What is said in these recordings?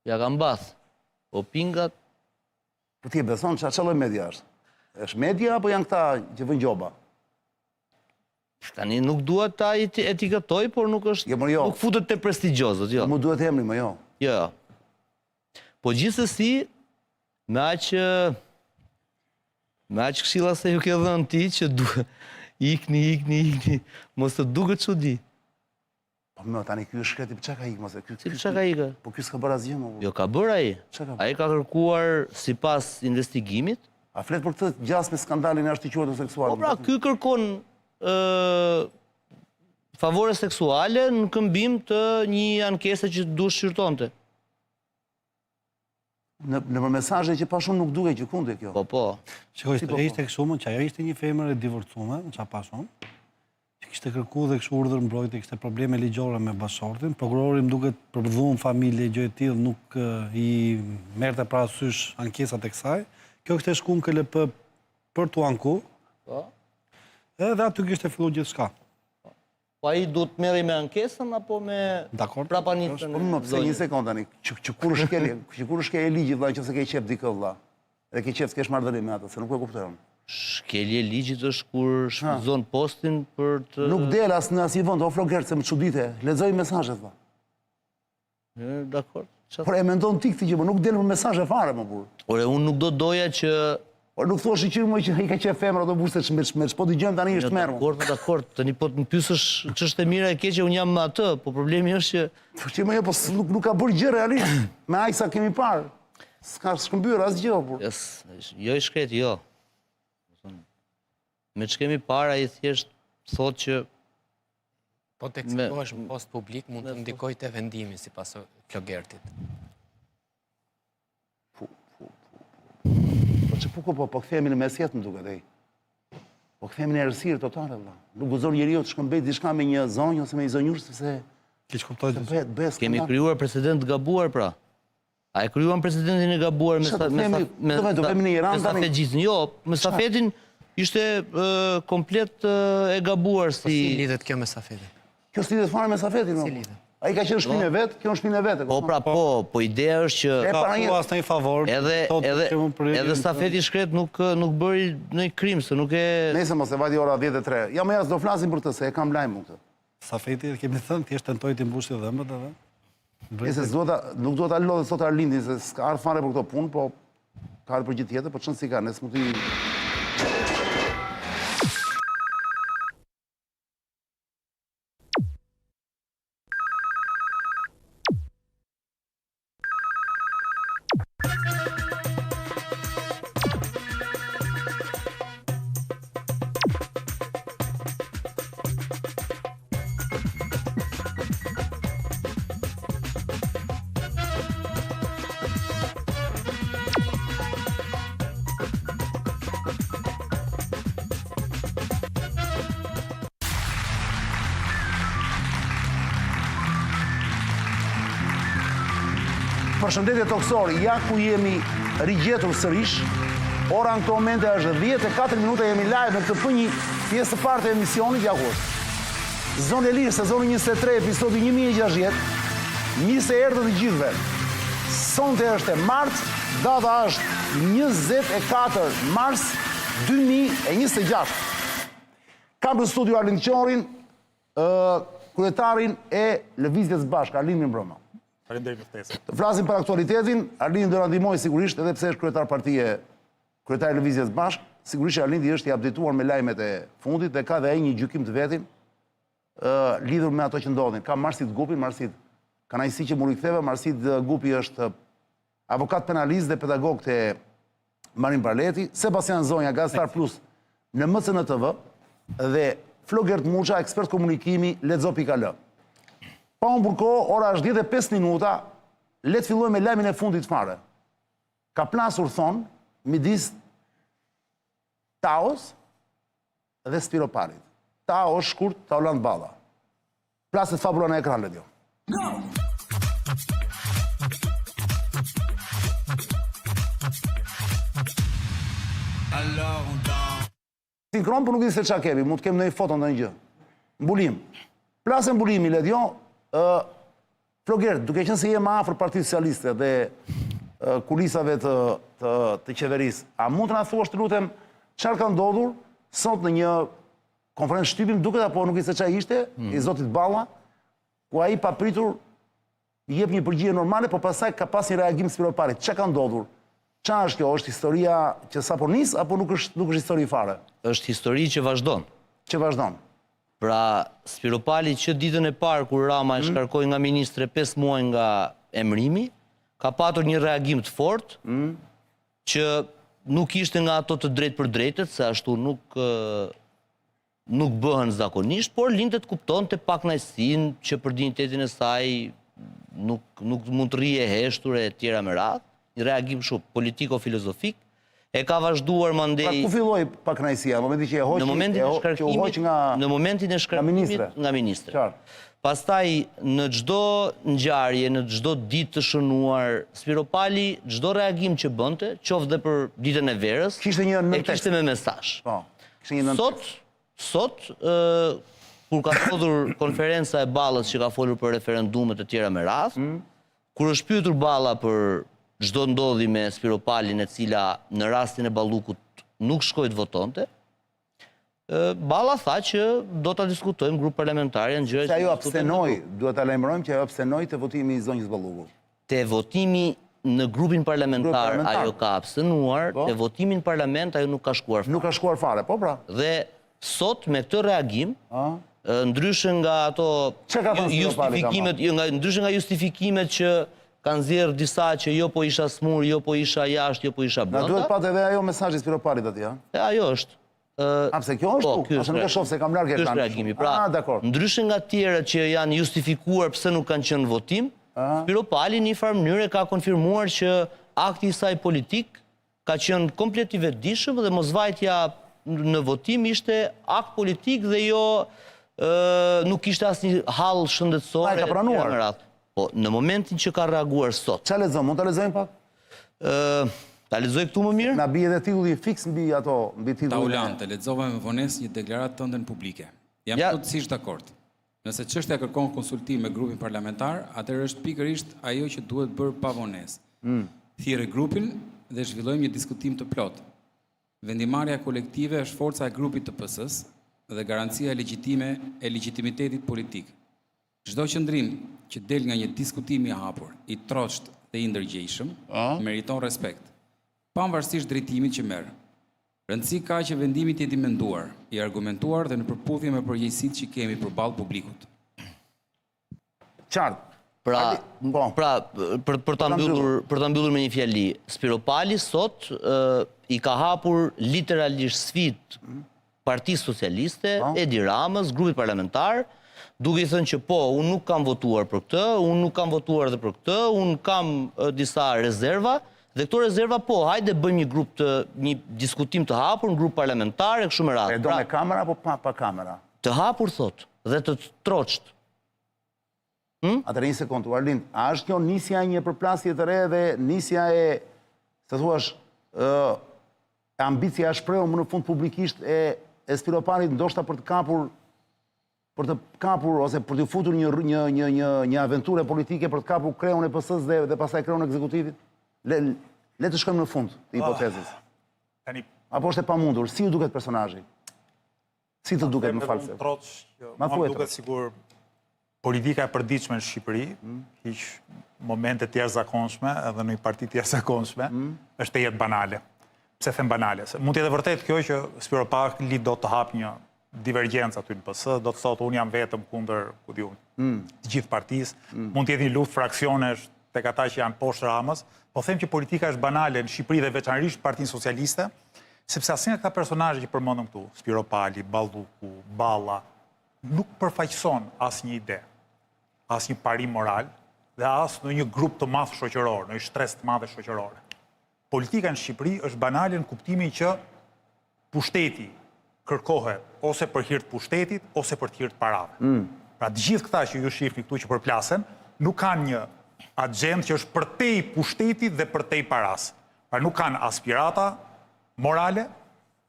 Ja kam bath. O pingat... Po ti e beson që qëlloj media është? është media apo janë këta që vën gjoba? Tani nuk duhet ta etiketoj, por nuk është... Nuk futet të prestigjozët, jo. Mu duhet emri, më jo. Jo. Po gjithsesi, me aq këshilla se ju ke dhënë ti që ikni, mos të duket çudi. Po më tani ky është shkreti, çka ka ikë mos e ky. Si çka ka ikë? Po ky s'ka bërë asgjë më. Jo, ka bërë ai. Ai ka kërkuar sipas investigimit. A flet për këtë gjas me skandalin e arsiqurës seksuale? Po pra, ky kërkon favore seksuale në këmbim të një ankese që duhet shqyrtonte. Në për mesazhe që pa shumë nuk duke që kunde kjo. Po. Shikoj, ishte kështu që ajo ishte një femër e divorcuar, në çfarë pa shumë, që kishte kërkuar dhe kishte urdhër mbrojtje, kishte probleme ligjore me bashortin, prokurori më duket për dhunë familje gjë e tillë nuk i merrte parasysh ankesat e kësaj. Kjo kishte shkuar në KLP për tu anku. Po. Edhe aty kishte filluar gjithçka. Po ai duhet të merrej me ankesën apo me prapanitën? Po më pse një sekond tani, që kur shkel e ligjit vëlla nëse ke qef dikë vëlla. Edhe ke qef s'kesh marrëdhënie me atë, se nuk e kuptoj. Shkelje ligjit është kur shfrytëzon postin për të... Nuk del as në asnjë vend, o flogert se më çudite. Lexoj mesazhet vëlla. Dakor. Por e mendon ti këtë gjë, po nuk del në mesazhe fare më burr. Ore unë nuk doja që... Por nuk thua që më që i ka qef femra do burse me ç'po dëgjojmë tani është merr. Dakor, tani po të më pyesësh ç'është e mira e keqe, unë jam me atë, po problemi është që... Po që më po nuk ka bërë gjë realisht. Me aq sa kemi parë. S'ka shkëmbyer asgjë burr. Jo i shkret, jo. Me ç'kemi parë ai thjesht thotë që... Po të ekspohesh në post publik mund të ndikoj të vendimi sipas flogertit. Po këthemi në mesjet më duket e. Po këthemi në errësirë totale, vëlla. Nuk gëzon njeriu të shkëmbejt diçka me një zonjë ose me një zonjur sepse kemi krijuar precedent të gabuar pra. A e krijuam precedentin e gabuar me stafetin? Jo, me stafetin ishte komplet e gabuar si... Si lidhet kjo me stafetin? Kjo s'lidhet fare me stafetin, Si lidhet? A i ka qenë shpinë e vetë, kjo në shpinë e vetë. Po pra, po ideja është që... Ka ku as në i favor... Edhe stafeti shkret nuk bëri në i krim, se nuk e... Nese mos e vajti ora 10:03. Ja më jasë do flasim për të, se e kam lajmë më këtë. Stafeti, kemi thënë, thjesht tentoj të mbushi dhëmbët edhe. Nese nuk duhet ta lodhe sot Arlindin, se s'ka ardhur fare për këto punë, po ka ardhur për gjithë tjetër, po çon si ka, nëse mund të... Përshëndetje toksori, ja ku jemi rigjetur sërish. Ora në këto momente është 10:04 minuta, jemi live në këtë një pjesë të parë të emisionit, ja ku është. Zonë e lirë, sezoni 23, episodi 1060, njëse erdhë të gjithve. Sonte është e mart, data është 24 mars 2026. Kam në studio Arlind Qorin, kryetarin e Lëvizjes Bashk, Arlind Mbrëma. Të flasim për aktualitetin, Arlindi do na ndihmojë sigurisht, edhe pse është kryetar partie, kryetar i Lëvizjes Bashk, sigurisht Arlindi është i updateuar me lajmet e fundit dhe ka dhe ai një gjykim të vetin lidhur me ato që ndodhin. Ka Marsit Gupi, Marsit Kanajsi që mu riktheve, Marsit Gupi është avokat penalist dhe pedagog të Marin Barleti, Sebastian Zonja, Gazetar Plus në MCN TV dhe Flogert Muça, ekspert komunikimi, lexo.al. Pa unë burko, ora është 10:05 minuta, le të fillojmë me lajmin e fundit fare. Ka plasur thonë, midis Taos dhe Spiroparit. Tao është shkurt, Taoland Balla. Plaset fabula në ekran, Ledio. Sinkron, për nuk di se qa kemi, mund të kemë në i foton të një gjë. Mbulim. Plasë mbulimi, Ledio, Floger, duke qenë se je më afër Partisë Socialiste dhe kulisave të qeverisë, a mund të na thuash të lutem çfarë ka ndodhur sot në një konferencë shtypim, duket apo nuk i se çfarë ishte, i zotit Balla, ku ai papritur i jep një përgjigje normale, por pastaj ka pas një reagim Spiropali. Çka ka ndodhur? Çfarë është kjo? Është historia që sapo nis apo nuk është histori fare? Është histori që vazhdon. Që vazhdon. Pra, Spiropali që ditën e parë kur Rama e shkarkoi nga ministre 5 muaj nga emërimi, ka patur një reagim të fortë që nuk ishte nga ato të drejtë për drejtët, se ashtu nuk bëhen zakonisht, por lindët kuptonte pakënaqësinë që për dinjitetin e saj nuk mund të rrije heshtur e tjera me radhë, një reagim shumë politiko-filozofik, e ka vazhduar mandej... Pra ku filloi pakënaqësia? Në momentin që në momentin e shkarkimit nga ministre. Pastaj në çdo ngjarje, në çdo ditë të shënuar, Spiropali çdo reagim që bënte, qoftë dhe për ditën e verës, e kishte me mesazh. Sot, kur ka ndodhur konferenca e Ballës që ka folur për referendumet e tjera me radhë, kur është pyetur Balla për çdo ndodhi me Spiropalin, e cila në rastin e Ballukut nuk shkoi të votonte, Balla tha që do ta diskutojmë grup parlamentar janë gjëra që ajo abstenoi, duhet ta lajmërojmë që ajo abstenoi te votimi i zonjës Ballukut. Te votimi në grupin parlamentar ajo ka abstenuar, te votimi në parlament ajo nuk ka shkuar fare. Nuk ka shkuar fare, po pra. Dhe sot me këtë reagim, ndryshe nga ato justifikimet, ndryshe nga justifikimet që kanë nxjerrë disa që jo po isha smur, jo po isha jashtë, jo po isha brenda. Na duhet patë edhe ajo mesazhi Spiropalit atje, ha? Ajo është. Pse kjo është tu? Ose nuk e shoh se kam larg ekranin. Ky është reagimi. Pra, ndryshe nga tjerët që janë justifikuar pse nuk kanë qenë në votim, Spiropali në një farë mënyrë ka konfirmuar që akti i saj politik ka qenë komplet i vetëdijshëm dhe mosvajtja në votim ishte akt politik dhe jo nuk kishte asnjë hall shëndetësor. Ai ka pranuar. Po, në momentin që ka reaguar sot. Çfarë lexon? Mund ta lexojmë pak? Ta lexoj këtu më mirë? Na bie edhe titulli fiks mbi ato, mbi titullin. Taulante, lexova me vonesë një deklaratë tënde publike. Jam plotësisht dakord. Nëse çështja kërkon konsultim me grupin parlamentar, atëherë është pikërisht ajo që duhet bërë pa vonesë. Thirrë grupin dhe zhvillojmë një diskutim të plotë. Vendimarrja kolektive është forca e grupit të PS-s dhe garancia e legitimitetit politik. Çdo qëndrim që del nga një diskutim i hapur, i troshtë dhe i ndërgjegjshëm, meriton respekt, pavarësisht drejtimit që merr. Rëndësi ka që vendimi të jetë i menduar, i argumentuar dhe në përputhje me përgjegjësitë që kemi përballë publikut. Qartë. Pra, për ta mbyllur me një fjali, Spiropali sot i ka hapur literalisht sfidë Partisë Socialiste, Edi Ramës, grupit parlamentar, duke i thënë që po, unë nuk kam votuar për këtë, unë nuk kam votuar dhe për këtë, unë kam disa rezerva, dhe këto rezerva po, hajde bëjmë një grup një diskutim të hapur, një grup parlamentar e kështu me radhë. E do me kamera apo pa kamera? Të hapur thot, dhe të troçt. Atëherë një sekondë, Arlind, a është kjo nisja e një përplasje të re dhe nisja e, të thuash, ambicia e shprehur më në fund publikisht e Spiropalit ndoshta për të kapur ose për të futur një aventurë politike për të kapur kreun e PS-s dhe pastaj kreun e ekzekutivit? Le të shkojmë në fund të hipotezës. Apo është e pamundur? Si ju duket personazhi? Si të duket, më false? Ma duket sigur politika e përditshme në Shqipëri, hiq momente të jashtëzakonshme edhe në një parti të jashtëzakonshme, është e jetë banale. Pse them banale? Mund të jetë vërtet kjo që Spiropali do të hap një divergjencë aty në PS, do të thotë unë jam vetëm kundër të gjithë partisë, mund të jetë një luftë fraksionesh tek ata që janë poshtë Ramës, po them që politika është banale në Shqipëri dhe veçanërisht Partinë Socialiste, sepse asnjë nga këta personazhe që përmendëm këtu, Spiropali, Balluku, Balla, nuk përfaqëson asnjë ide, asnjë parim moral dhe as në një grup të madh shoqëror, në një shtresë të madhe shoqërore. Politika në Shqipëri është banale në kuptimin që pushteti kërkohet ose për hir të pushtetit ose për të hir të parave. Pra të gjithë këta që ju shihni këtu që përplasen, nuk kanë një agjendë që është përtej pushtetit dhe përtej paras. Pra nuk kanë aspirata morale,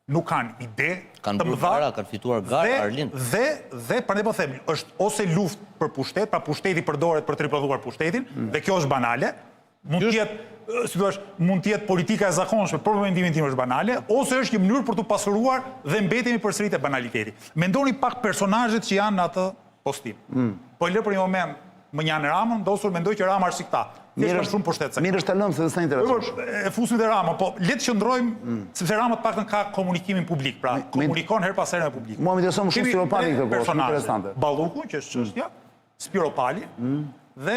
nuk kanë ide Kanë të bërë mëdha. para, kanë fituar garë, Arlind. Dhe prandaj po them, është ose luftë për pushtet, pra pushteti përdoret për të riprodhuar pushtetin, dhe kjo është banale. Mund të jetë, si thua, mund të jetë politika e zakonshme, por në mendimin tim është banale, ose është një mënyrë për të pasuruar dhe mbetemi përsëri te banaliteti. Mendoni pak personazhet që janë në atë postim. Po e lë për një moment më njanë Ramën, ndosur mendoj që Rama është si këta. Mirë është shumë pushtetëse. Mirë është të lëmë se dhe s'na interesosh. E fusim dhe Rama, po letë qëndrojmë, sepse Rama të paktën ka komunikimin publik, pra komunikon her pas here me publik. Mua më intereson më shumë Spiropali këtë kohë, shumë interesante. Balluku, që është çështja, Spiropali dhe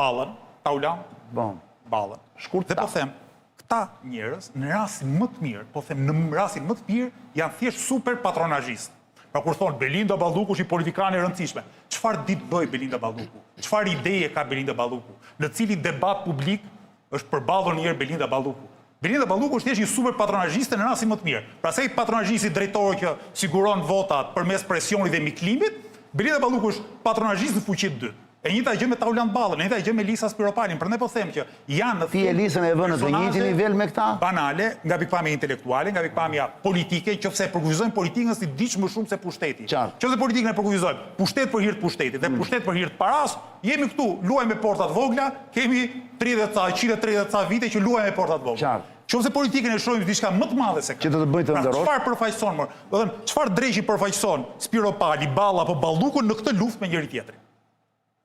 Ballën, Taulan, Ballën. Shkurt. Dhe po them, këta njerëz në rastin më të mirë, po them në rastin më të mirë, janë thjesht super patronazhist. Pra kur thonë Belinda Balluku është i politikane e rëndësishme, çfarë ditë bëj Belinda Balluku? Çfarë ideje ka Belinda Balluku? Në cili debat publik është përballur një herë Belinda Balluku? Belinda Balluku është thjesht një super patronazhiste në rastin më të mirë. Pra se i patronazhisti drejtori që siguron votat përmes presionit dhe miklimit, Belinda Balluku është patronazhist në fuqi të dytë. E njëjta gjë me Taulan Ballën, e njëjta gjë me Elisa Spiropalin, prandaj po them që janë në Ti Elisën e vënë në të njëjtin nivel me këta? Banale, nga pikpamja intelektuale, nga pikpamja politike, qofse e përkufizojmë politikën si diç më shumë se pushteti. Qofse politikën e përkufizojmë, pushtet për hir të pushtetit dhe pushtet për hir të paras, jemi këtu, luajmë me portat vogla, kemi 130 ca vite që luajmë me portat vogla. Qofse politikën e shohim diçka më të madhe se që do të bëjë të ndërrosh. Çfarë përfaqëson, do të thënë, çfarë dreqi përfaqëson Spiropali, Balla apo Balluku në këtë luftë me njëri tjetrin?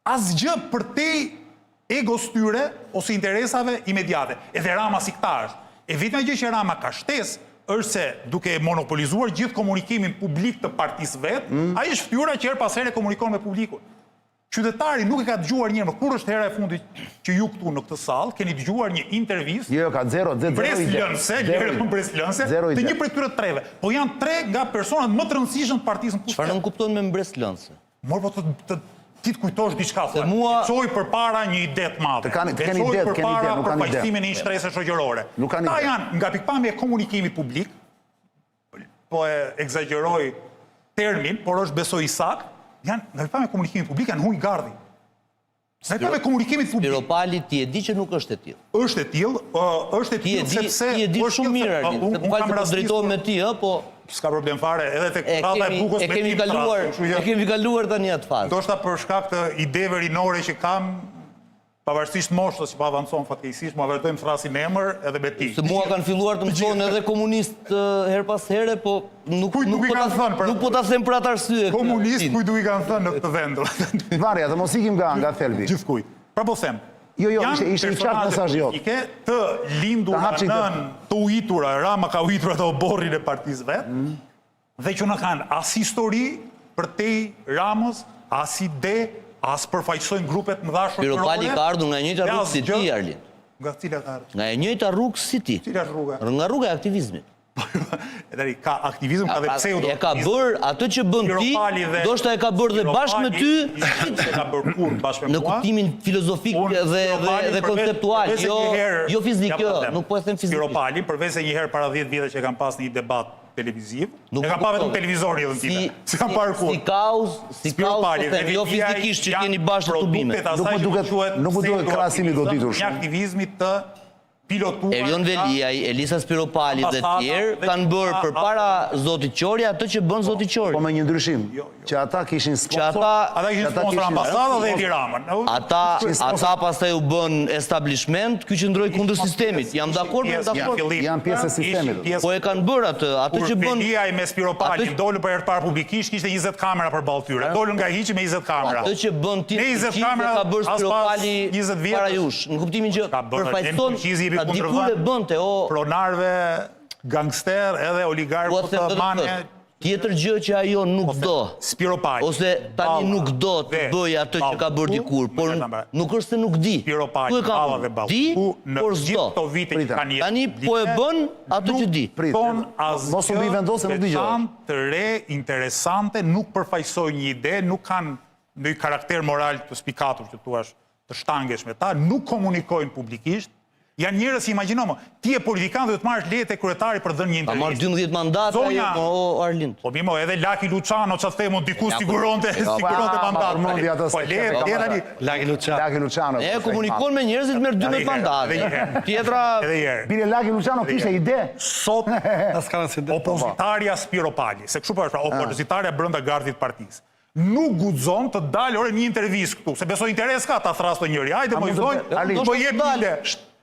Asgjë për te egos tyre ose interesave imediate. Edhe Rama si këta është. E vetmja gjë që Rama ka shtesë është se duke monopolizuar gjithë komunikimin publik të partisë vetë, ai është fytyra që her pas here komunikon me publikun. Qytetari nuk e ka dëgjuar një herë, kur është hera e fundit që ju këtu në këtë sallë keni dëgjuar një intervistë. Jo, ka zero ide. Mbreslënse të një prej këtyre treve. Po janë tre nga personat më të rëndësishëm të partisë në pushtet. Çfarë nuk kupton me mbreslënse? Mor po ti të kujtosh diçka, çoj përpara një ide të madhe. Çoj përpara përfaqësimin e një shtrese shoqërore. Ta janë nga pikpamja e komunikimit publik, po e egzagjeroj termin, por është besoj i saktë, janë nga pikpamja e komunikimit publik janë huj gardi. Nga pikpamja e komunikimit publik. Spiropali ti e di që nuk është e tillë. Është e tillë sepse ti e di shumë mirë, Arlind, se po drejtohem me ti, po s'ka problem fare, edhe tek rrata e bukës me tim e kemi kaluar tani atë fazë. Ndoshta për shkak të ideve rinore që kam, pavarësisht moshës që po avancon fatkeqësisht, mua vërtetëm thrasin emër edhe me ti. Se mua kanë filluar të më thonë edhe komunist her pas here, po nuk po ta them për atë arsye. Komunist kujt i kanë thënë në këtë vend. Varja, të mos ikim nga thelbi. Gjithkujt. Pra po them, Jo, ishte i qartë mesazh jot. Të lindura nën të uhitura, Rama ka uhitur ato borrin e partisë vet, dhe që në kanë as histori për te Ramës, as ide, as përfaqësojnë grupet më dha shoqërore. Spiropali ka ardhur nga e njëjta rrugë si ti, Arlind. Nga cila ka ardhur? Nga e njëjta rrugë si ti. Cila është rruga? Nga rruga e aktivizmit. Edheri, ka aktivizm, ka dhe pseudo. E ka bërë atë që bën ti, ndoshta e ka bërë dhe bashkë me ty, ka bërë kur bashkë me mua. në kuptimin filozofik dhe konceptual, jo fizik, nuk po e them fizik. Spiropali, përveç se një herë para 10 vite që kam pas një debat televiziv, e kam pa vetëm televizorin edhe time. Si kam parë kur. Si kauz, jo fizikisht që keni bashkë të tubime. Nuk më duhet krahasimi goditur shumë. Një aktivizmit të pilotuar. Erion Velia, Elisa Spiropali dhe tjerë kanë bërë përpara Zotit Qori atë që bën Zoti Qori. Po me një ndryshim, që ata kishin sponsor. Ata kishin sponsor ambasadë dhe Edi Ramën. Ata pastaj u bën establishment, ky qëndroi kundër sistemit. Jam dakord me dakord. Janë pjesë e sistemit. Po e kanë bërë atë që bën. Velia me Spiropali dolën për herë të parë publikisht, kishte 20 kamera përballë tyre. Dolën nga hiçi me 20 kamera. Atë që bën ti ka bërë Spiropali para jush, në kuptimin që përfaqëson dikur e bënte, pronarve, gangster, edhe oligarkë të mane. Tjetër gjë që ajo nuk do, Spiropali, ose tani nuk do të bëj atë që ka bërë dikur, por nuk është se nuk di. Spiropali, Balla dhe Balluku, në gjithë këto vite që kanë jetë. Tani po e bën atë që di. Mos u bëj vendosje, nuk dëgjoj. Të re, interesante, nuk përfaqësojnë një ide, nuk kanë ndonjë karakter moral të spikatur që thua të shtangesh me ta, nuk komunikojnë publikisht. Janë njerëz që imagjino, ti e politikan dhe të marrësh lejet e kryetarit për dhënë një Ka marrë intervistë. 12 mandate ajo o Arlind. Po mimo, edhe Laki Luciano çfarë themu diku siguronte mandat. Po le Laki Luciano. Ne komunikon me njerëzit me 12 mandate. Tjetra Bile Laki Luciano kishte ide. Sot opozitarja Spiro Pali, se kështu po është, opozitarja brenda gardit partisë. Nuk guxon të dalë një intervistë këtu, se besoj interes ka ta thrasë njëri. Hajde më thonë, po jep ide.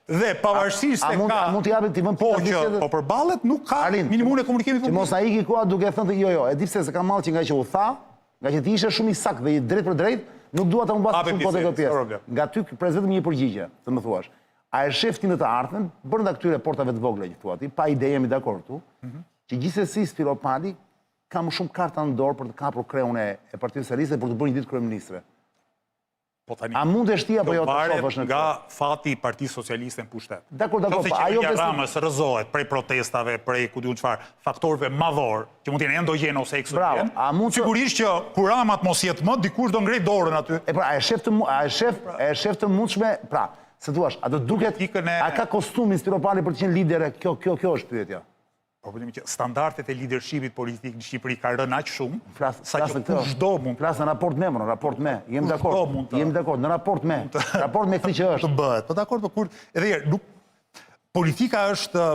Dhe pavarësisht se ka mund të japet ti vën po që po përballet nuk ka minimumin e komunikimit publik. Që mos ai iki koha duke thënë jo, e di pse se ka mall që nga që u tha, nga që ti ishe shumë i saktë dhe i drejt për drejt, nuk dua ta humbas shumë po te kjo pjesë. Nga ty pres vetëm një përgjigje, të më thuash. A e shef ti në të ardhmen, brenda këtyre portave të vogla që thua ti, pa ide jemi dakord tu, që gjithsesi Spiro Pali ka më shumë karta në dorë për të kapur kreun e Partisë Socialiste për të bërë një ditë kryeministre. A mund e shti apo jo të shofësh në nga fati i Partisë Socialiste në pushtet. Dakor, ajo qeveria Ramës rrëzohet prej protestave, prej ku diun çfarë, faktorëve madhor, që mund të jenë endogen ose eksogen. Sigurisht që kur Rama mos jetë më, dikush do ngrej dorën aty. E pra, e shef të mundshme, pra, se thuash, a do duket, a ka kostumin Spiro Pali për të qenë lidere, kjo është pyetja. Problemi që standardet e leadershipit politik në Shqipëri ka rënë aq shumë, sa që kushdo kushdo mund. Flas në raport me, në raport me. Jemi dakord, në raport me. Raport me këtë që është. Të bëhet. Po dakord, po kur edhe nuk politika është,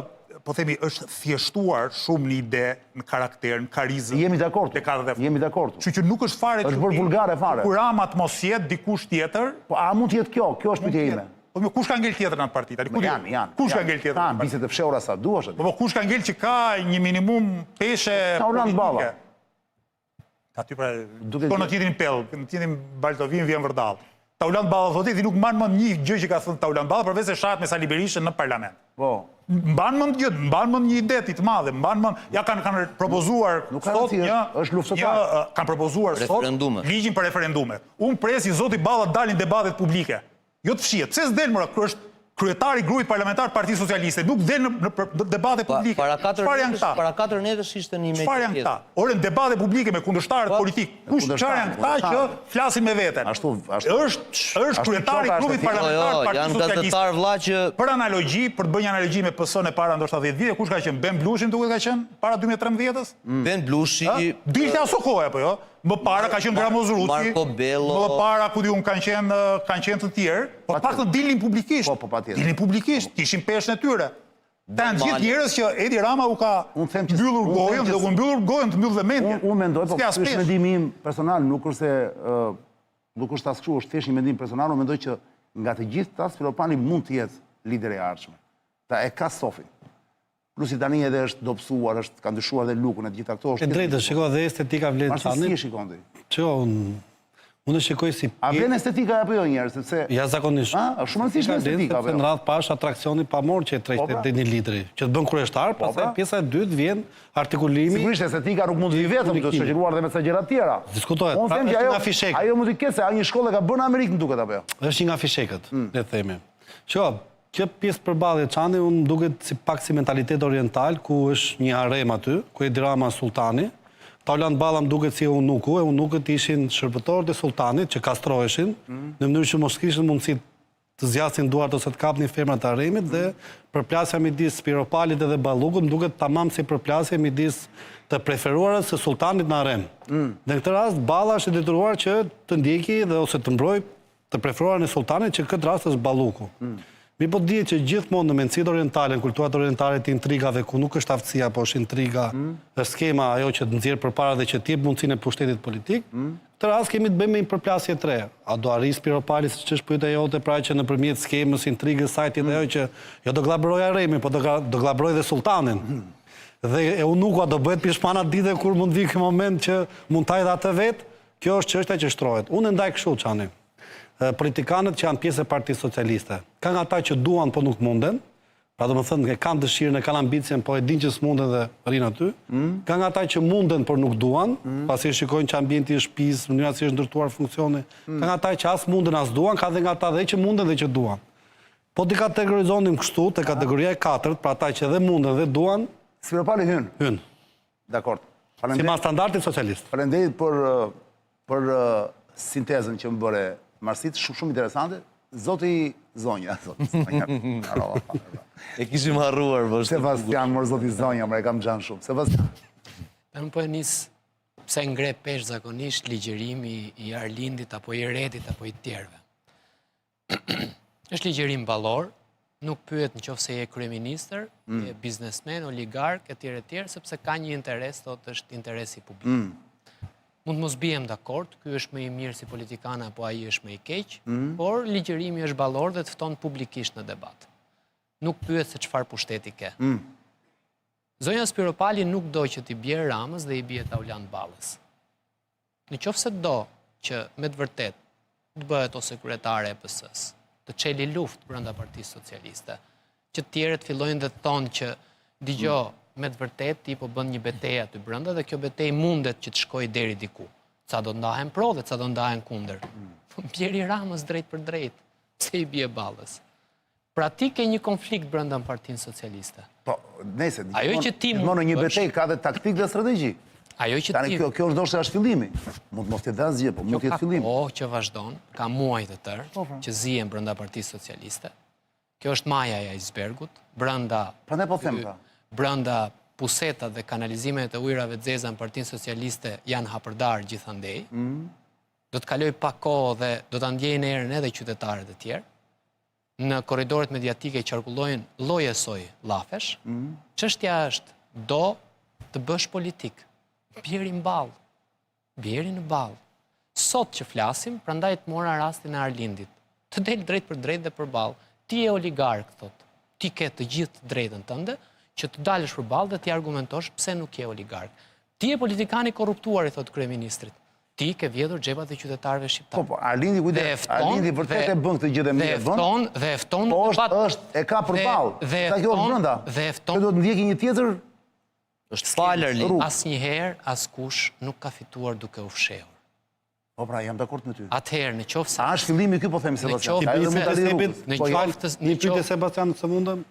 po themi, është thjeshtuar shumë në ide, në karakter, në karizëm. Jemi dakord. Kështu që nuk është fare është bërë vulgare fare. Kur Rama të mos jetë dikush tjetër, po a mund të jetë kjo? Kjo është pyetja ime. Po kush ka ngel tjetër në atë parti? Janë. Kush ka ngel tjetër? Ka bisedë të fshehura sa duash. Po kush ka ngel që ka një minimum peshe Taulant Balla. Aty pra, po në tjetrin pell, në tjetrin Baltovin vjen vërdall. Taulant Balla thotë ti nuk mban më një gjë që ka thënë Taulant Balla përveç se shahet me Sali Berishën në parlament. Po. Mban më një ide të madhe, ja kanë propozuar sot kanë propozuar sot ligjin për referendumet. Unë presi zoti Balla dalin debatet publike. Jo të fshihet. Pse s'del më kështu kryetari i grupit parlamentar të Partisë Socialiste, nuk del në debate publike. Para 4 netësh ishte një me çfarë janë këta? Ore në debate publike me kundërshtarët politik. Çfarë janë këta që flasin me veten? Është kryetari i grupit parlamentar të Partisë Socialiste. Për analogji, për të bërë një analogji me PS-n e para ndoshta 10 vite, kush ka qenë? Ben Blushi duket ka qenë para 2013-s? Ben Blushi. Dilte aso kohë apo jo? Më para ka qenë Gramoz Ruci, Marko Bello. më para ku diun kanë qenë të tjerë, po paktën dilnin publikisht. Dilnin publikisht, kishin peshën e tyre. Tanë gjithë njerëz që Edi Rama u ka mbyllur gojën, dhe u mbyllur gojën të mbyll dhe mendjen. Unë mendoj, po është mendimi im personal, nuk është as kështu, është thjesht një mendim personal, unë mendoj që nga të gjithë ta Spiro Pali mund të jetë lider i ardhshëm. Ta e ka sofin. Plus i tani edhe është dobësuar, ka ndryshuar dhe lukun e gjitha këto. E drejtë, shiko dhe estetika vlen çanit. Si e shikon ti? Ço, unë shikoj si a vlen estetika apo jo njerëz, sepse ja zakonisht. Është shumë e rëndësishme estetika apo jo? Në radh pash atraksioni pamor që treqte deni lideri, që të bën kryeshtar, pastaj pjesa e dytë vjen artikulimi. Sigurisht estetika nuk mund të vi vetëm, do të shoqëruar edhe me ca gjëra të tjera. Diskutohet. Unë them që ajo mund të ketë se një shkollë ka bërë në Amerikë, duket apo jo? Është një nga fishekët, le të themi. Shiko, kjo pjesë përballje çani unë duket pak si mentalitet oriental, ku është një harem aty, ku Edi Rama sultani. Taulant Balla më duket si eunuku, eunukët ishin shërbëtorët e sultanit që kastroheshin, në mënyrë që mos kishin mundësi të zgjasin duart ose të kapnin femrat e haremit, dhe përplasja midis Spiro Palit dhe Ballukut më duket tamam si përplasje midis të preferuarës së sultanit në harem. Dhe në këtë rast Balla është detyruar që të ndjeki dhe ose të mbrojë të preferuarën e sultanit, që këtë rast është Balluku. Mi po dihet që gjithmonë në mendësitë orientale, në kulturat orientale të intrigave, ku nuk është aftësia, po është intriga, është skema ajo që të nxjerr përpara dhe që të jep mundësinë e pushtetit politik, këtë rast kemi të bëjmë me një përplasje të re. A do arrijë Spiro Pali, siç është pyetja jote, pra që nëpërmjet skemës, intrigës, saj të ajo që jo do glabrojë haremin, po do glabrojë dhe sultanin. Dhe eunuku do bëhet pishmana ditë kur mund vi ky moment që mund ta hajë atë vet, kjo është çështja që shtrohet. Unë ndaj kështu çani. Politikanët që janë pjesë e Partisë Socialiste. Kanë ata që duan po nuk munden, pra do më thënë kanë dëshirën e kanë ambicien, po e din që s'munden dhe rinë aty. Kanë ata që munden por nuk duan, pasi shikojnë që ambienti i shtëpisë, mënyra si është ndërtuar funksioni. Kanë ata që as munden as duan, ka dhe nga ata dhe që munden dhe që duan. Po t'i kategorizonim kështu, te kategoria e 4, pra ata që dhe munden dhe duan, Spiro Pali hyn. Hyn. Dakor. Si ma standardit socialist. Faleminderit për sintezën që më bëre Marsit, shumë interesante. Zoti Zonja. E kishim harruar, vështë. Sebastian, mërë Zoti Zonja, mërë e kam gjanë shumë. Sebastian. Unë po e nisë pse ngre pesh zakonisht ligjerimi i Arlindit, apo i Redit, apo i tjerve. Është ligjerim ballor, nuk pyet në qoftë se je kryeministër, je biznesmen, oligark, etj, sepse ka një interes, thotë është interesi publik. Mund mos bijem dakord, ky është më i mirë si politikan apo ai është më i keq, por ligjerimi është ballor dhe të fton publikisht në debat. Nuk pyet se çfarë pushteti ke. Zonja Spiropali nuk do që t'i bjerë Ramës dhe i bje Taulant Ballës. Në qoftë se do që me të vërtet të bëhet o sekretare e PS-s, të çeli luftë brenda Partisë Socialiste, që tjerët fillojnë dhe thonë që digjo, me të vërtet ti po bën një betejë aty brenda dhe kjo betejë mundet që të shkojë deri diku. Ca do ndahen pro dhe ca do ndahen kundër. Bjeri Ramës drejt për drejt, se i bje Ballës. Pra ti ke një konflikt brenda në Partinë Socialiste. Po, nese, në një betej ka dhe taktik dhe strategji. Ajo që ti... Kjo është ndoshta është fillimi. Mund mos të dhe asgjë, po mund të jetë fillimi. Po, që vazhdon, ka muaj të tërë, që zihen brenda Partisë Socialiste. Kjo është maja e icebergut, brenda... Prandaj po them pra. Brenda pusetat dhe kanalizimet e ujrave të zeza në Partinë Socialiste janë hapërdar gjithandej. Do të kaloj pak kohë dhe do ta ndjejnë erën edhe qytetarët e tjerë. Në korridoret mediatike qarkullojnë lloj-e-soj llafesh. Çështja është, do të bësh politik. Bjeri në ballë. Bjeri në ballë. Sot që flasim, prandaj të mora rastin e Arlindit. Të del drejt për drejt dhe për ballë. Ti je oligark, thot. Ti ke të gjithë drejtën tënde që të dalësh për ballë dhe ti argumentosh pse nuk je oligark. Ti je politikan i korruptuar, i thot kryeministrit. Ti ke vjedhur xhepat e qytetarëve shqiptar. Po, Arlindi kujdes, Arlindi vërtet e bën këtë gjë dhe mirë bën. Dhe e fton po është e ka përballë. Sa kjo është brenda. Dhe e fton. Do të ndjeki një tjetër. Është falë Arlindi. Asnjëherë askush nuk ka fituar duke u fshehur. Po pra, jam dakord me ty. Atëherë në qoftë se a është fillimi ky po them Sebastian. Një pyetje Sebastian, se mundem,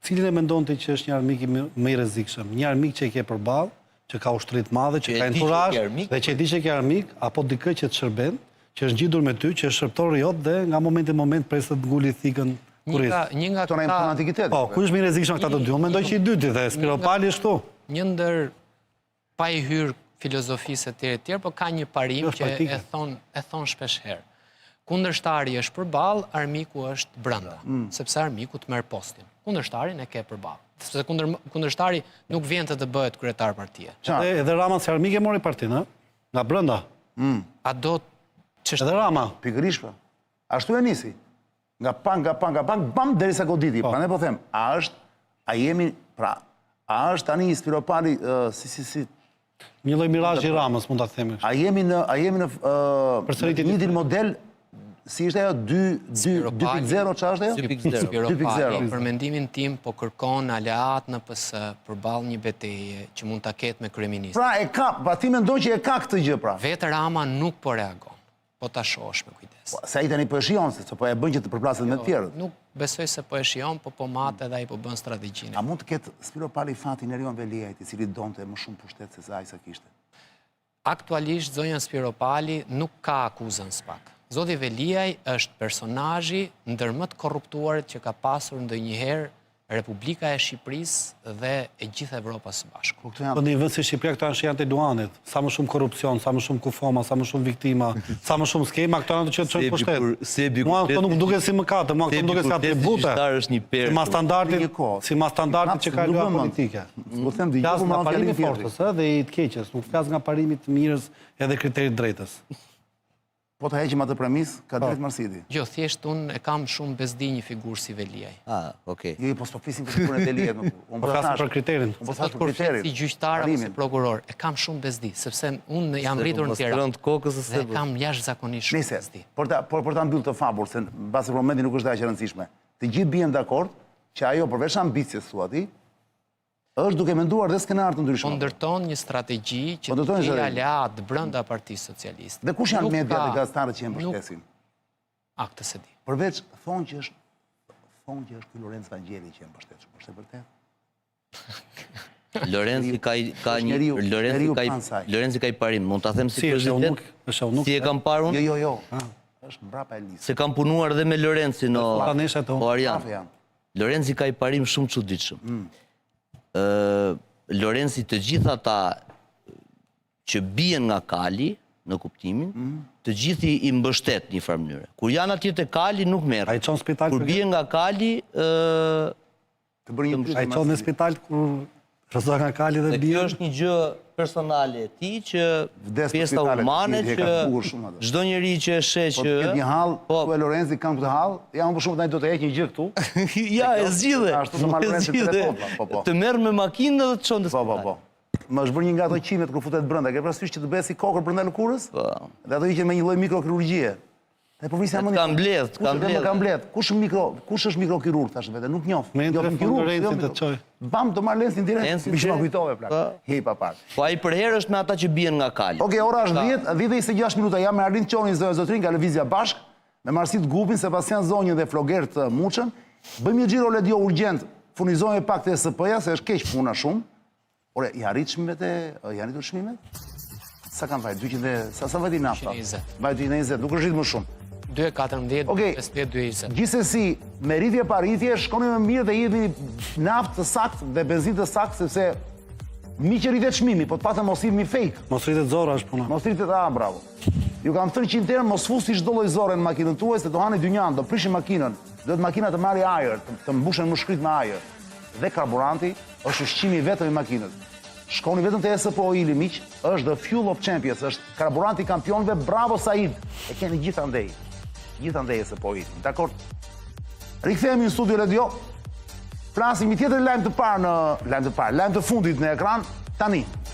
cilin e mendonte që është një armik më i rrezikshëm? Një armik që e ke përballë, që ka ushtrit madhe, që ka enturazh dhe që e di që ke armik, apo dikë që të shërben, që është ngjitur me ty, që është shërptor i jot dhe nga momenti në moment presë të nguli thikën kurrë. Një nga këta... Po, ku është më i rrezikshëm këta të dy? Unë mendoj që i dyti dhe Spiropali është këtu. Një ndër pa i hyrë filozofisë e tjerë, po ka një parim që e thon shpesh herë. Kundërshtari është përballë, armiku është brenda, sepse armiku të merr postin. Kundërshtarin e ke përballë. Sepse kundërshtari nuk vjen të bëhet kryetar partie. Edhe Rama si armik e mori partinë, nga brenda. A do edhe Rama? Pikërisht pa. Ashtu e nisi. Nga pang, bam, derisa goditi. Prandaj po them, a është tani Spiropali si një lloj mirazhi i Ramës, mund ta themi. A jemi në një model. Si ishte ajo 2.0, qa është ajo? 2.0. Spiropali, për mendimin tim, po kërkon aleat në PS përballë një betejë që mund ta ketë me kryeministrin. Pra e ka, pa ti mendon që e ka këtë gjë pra. Vetë Rama nuk po reagon, po ta shohësh me kujdes. Se ai tani po e shijon se po e bën që të përplaset me të tjerët. Nuk besoj se po e shijon, po matë edhe ai po bën strategjinë. A mund të ketë Spiropali fatin e Erion Veliajt, i cili donte më shumë pushtet se ai sa kishte? Aktualisht zonja Spiropali nuk ka akuzën spak. Zoti Veliaj është personazhi ndër më të korruptuarit që ka pasur ndonjëherë Republika e Shqipërisë dhe e gjithë Evropa së bashku. Po në vend se Shqipëria këto janë të duanit, sa më shumë korrupsion, sa më shumë kufoma, sa më shumë viktima, sa më shumë skema, këto janë që çojnë pushtet. Mua këto nuk duket si mëkate, mua këto duket si atribute. Si ma standardit që ka lua politike. Flas nga parimi i forcës dhe i të keqes, nuk flas nga parimi të mirës edhe kriterit drejtës. Po të heqim atë premis, ka drejt Marsidi. Jo, thjesht unë e kam shumë bezdi një figurë si Veliaj. Okej. Jo, po s'po flisim për figurën e Veliajt. Po flasim për kriterin. Po flasim për kriterin. Si gjyqtar apo si prokuror, e kam shumë bezdi, sepse unë jam rritur në Tiranë. Dhe kam jashtëzakonisht shumë bezdi. Por ta mbyll të fabur, se mbasi momenti nuk është aq e rëndësishme. Të gjithë bien dakord që ajo përveç ambicjes thua ti, është duke menduar dhe skenar të ndryshme. Po ndërton një strategji që të tjera aleat brenda Partisë Socialiste. Dhe kush janë mediat dhe gazetarët që e mbështesin? Këtë se di. Përveç thonë që është ky Lorenz Vangeli që e mbështet, është e vërtetë? Lorenzi ka i parim, mund ta them si president? Si e kam parë unë? Jo. është mbrapa e listës. Se kam punuar dhe me Lorenzi në Arian. Lorenzi ka i parim shumë çuditshëm. Lorenzi të gjitha ata që bien nga Kali, në kuptimin, të gjithi i mbështet një farë mënyre. Kur janë atje te Kali nuk merr. Ai çon spital. Kur bien nga Kali, ai çon në spital kur rrezon nga Kali dhe bien. Kjo është një gjë personale e tij që pjesa humane që çdo njeri që e sheh që një hall, ku e Lorenzi kanë këtë hall, ja unë për shumë tani do të heq një gjë këtu. Ja, e zgjidhe. Ashtu në marrëdhënie të telefonit. Të merr me makinë dhe të çon në spital. Po. Më është bërë një nga ato qimet kur futet brenda, ke parasysh që të bëhet si kokër brenda lëkurës? Po. Dhe ato hiqen me një lloj mikrokirurgjie. Dhe po visja më Ka mbledh. Kush është mikrokirurg tash vetë, nuk njoh. Me interferencën të çoj. Bam të marr Lensin direkt. Mi shma kujtove plak. Hej papar. Po ai për herë është me ata që bien nga Kali. Okej, ora është 10:26 minuta. Jam me Arlind Qonin zotrin nga Lëvizja Bashk, me Marsit Gupin, Sebastian Zonjën dhe Flogert Muçën. Bëjmë një xhiro ledio urgjent. Furnizojmë pak të SP-ja se është keq puna shumë. Ore, i arrit çmimet janë rritur çmimet? Sa kanë vajt? 200 sa vajti nafta? 220. 220, nuk është rritë më shumë. 2.14, 2.20. Gjithsesi, me rritje pa rritje, shkoni më mirë dhe jemi naftë të sakt dhe benzinë të sakt, sepse mi që rritet çmimi, po të patë mos i mi fake. Mos rritet zora është puna. Mos rritet, bravo. Ju kam thënë 100 herë, mos fusi çdo lloj zore në makinën tuaj, se do hani dynjan, do prishin makinën. Duhet makina të marrë ajër, të mbushen mushkrit me ajër. Dhe karburanti është ushqimi vetëm i makinës. Shkoni vetëm te SPO Oili miq, është the fuel of champions, është karburanti kampionëve, bravo Said. E keni gjithandej. Gjithandej SPO Oili. Dakor? Rikthehemi në studio radio. Flasim një tjetër lajm të fundit në ekran tani.